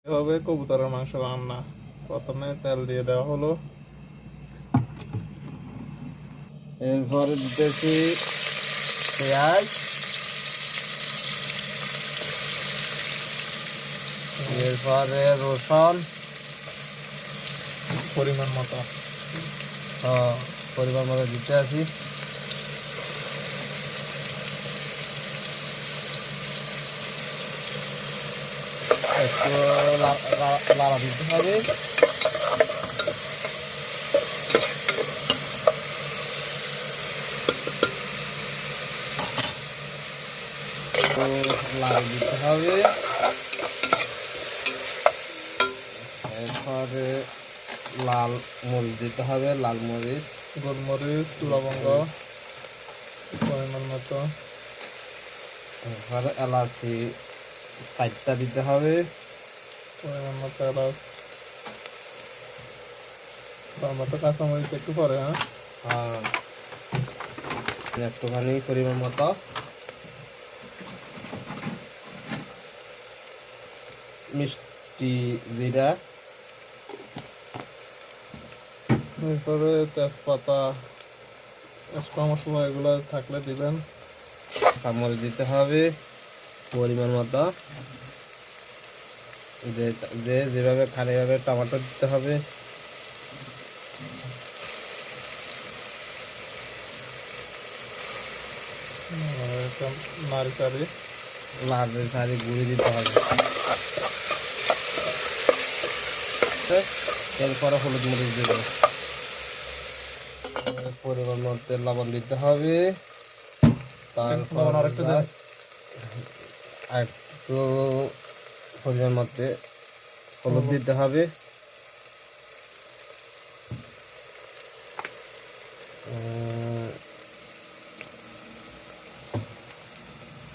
এভাবে কবুতরের মাংস রান্না। প্রথমে তেল দিয়ে দেওয়া হলো, এরপরে দিতেছি পেঁয়াজ, এরপরে রসুন পরিমাণ মতো। পরিমাণ মতো দিতে আছি। একটু লাড়া দিতে হবে। লাড়া দিতে হবে। এরপরে লাল মরিচ দিতে হবে, লাল মরিচ, গোলমরিচ, লবঙ্গ পরিমাণ মতো। এরপরে এলাচি 4টা দিতে হবে, পরিমাণ মতো এলাচ, টমেটো, কাঁচামরিচ একটু পরে। আর একটুখানি পরিমাণ মতো মিষ্টি জিরা, এরপরে তেজপাতা, মশলা এগুলো থাকলে দিবেন। চামচ দিতে হবে পরিমাণ মতো। যেভাবে খান এভাবে টমেটো দিতে হবে। নারকেল সারি গুঁড়ি দিতে হবে। এরপরে হলুদ মরিচ দেবো। পরিমাণ মতো লবণ দিতে হবে। তারপর একটু পরিমাণ মতো হলুদ দিতে হবে।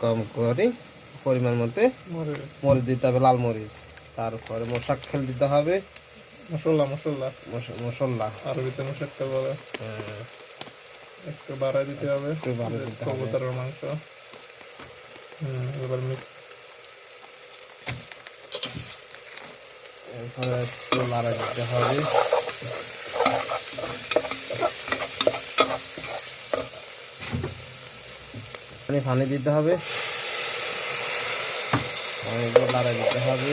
কম করে পরিমাণ মতো মরিচ দিতে হবে, লাল মরিচ। তারপরে মশাক খেল দিতে হবে, মশলা আরবিতে মশাক্কা বলে। একটু বাড়াই দিতে হবে কবুতরের মাংস। এবার মিক্স। এরপরে একটু নাড়া দিতে হবে। পানি দিতে হবে, নাড়া দিতে হবে।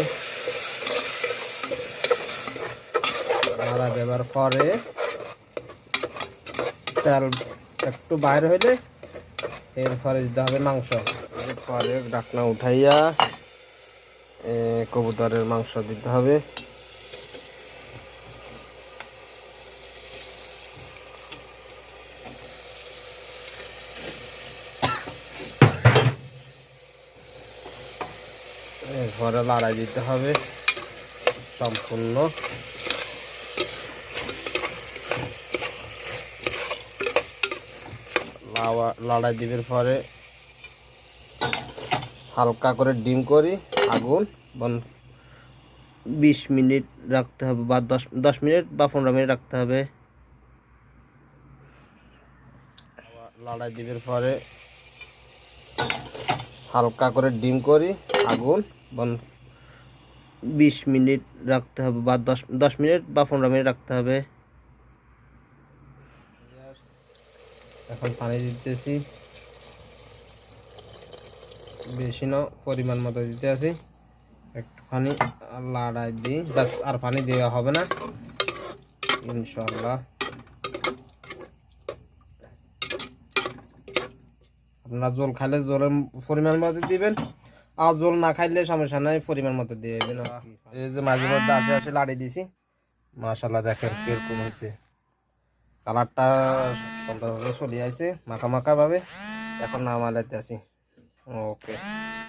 নাড়া দেওয়ার পরে তেল একটু বাইরে হইলে এরপরে দিতে হবে মাংস। এরপরে ঢাকনা উঠাইয়া কবুতরের মাংস দিতে হবে। এরপরে লড়াই দিতে হবে সম্পূর্ণ। লড়াই দিবের পরে হালকা করে ডিম করি আগুন 20 মিনিট রাখতে হবে, বা 10 মিনিট বা 15 মিনিট রাখতে হবে। লড়াই দিবের পরে হালকা করে ডিম করি আগুন 20 মিনিট রাখতে হবে, বা 10 মিনিট বা 15 মিনিট রাখতে হবে। এখন পানি দিতেছি, বেশি না পরিমাণ মতো দিতে আছি। একটুখানি লাড়াই দিই, বাস আর পানি দেওয়া হবে না ইনশাআল্লাহ। আপনারা জল খাইলে জলের পরিমাণ মতো দিবেন, আর জল না খাইলে সমস্যা নাই, পরিমাণ মতো দিয়ে দেবেন। এই যে মাঝে মধ্যে আসে লাড়ি দিছি, মাশাআল্লাহ দেখেন কিরকম হয়েছে। কালারটা সুন্দরভাবে চলে আসছে মাখা মাখা ভাবে। এখন নামালাইতে আছি। ওকে।